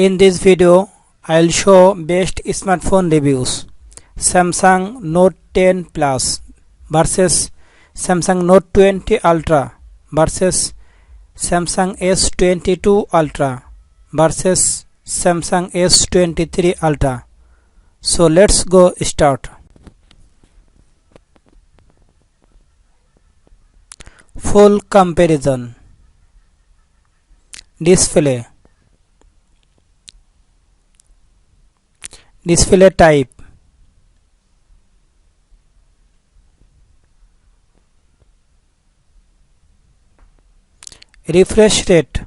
In this video, I'll show best smartphone reviews. Samsung Note 10 Plus versus Samsung Note 20 Ultra versus Samsung S22 Ultra versus Samsung S23 Ultra. So let's go start. Full comparison. Display type, refresh rate,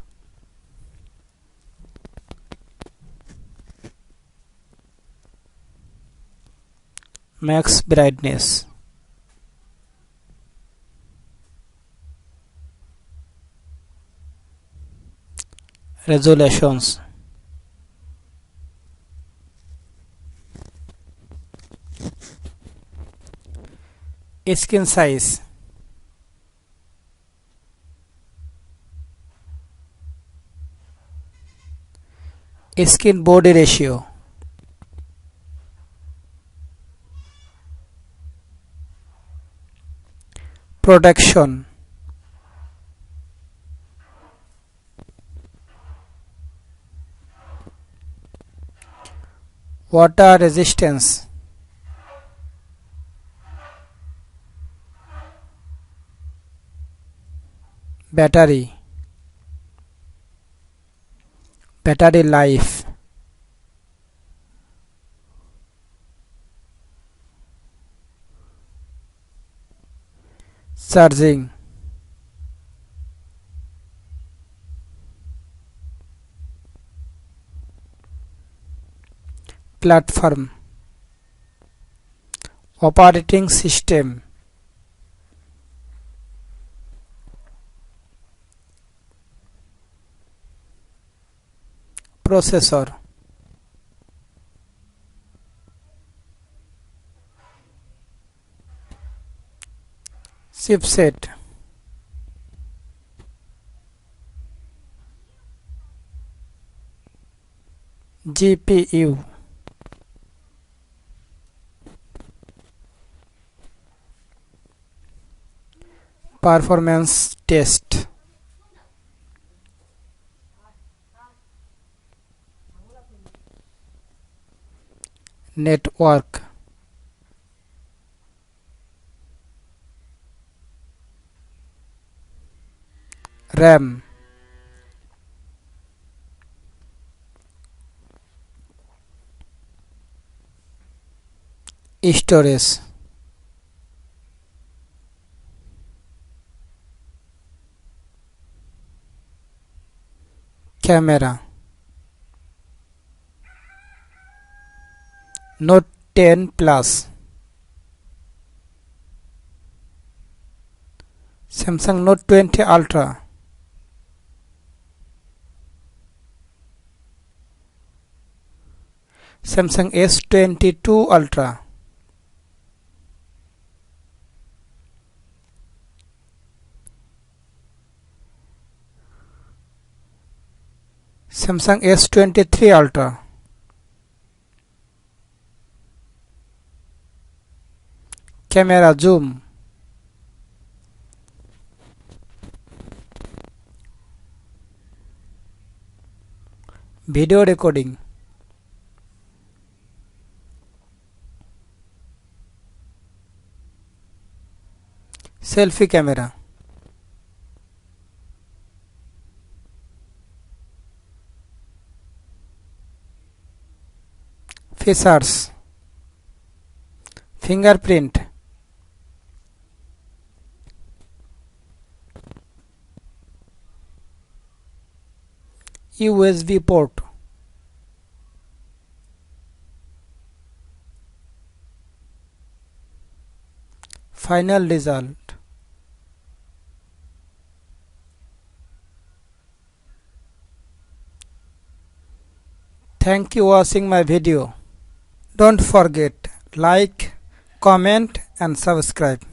max brightness, resolutions, screen size, screen body ratio, protection, water resistance, battery life, charging, platform, operating system, processor, chipset, GPU, performance test, network, RAM, storage, camera. Note 10 Plus, Samsung Note 20 Ultra, Samsung S22 Ultra, Samsung S23 Ultra, camera zoom, video recording, selfie camera, features, fingerprint, USB port, final result. Thank you for watching my video. Don't forget like, comment and subscribe.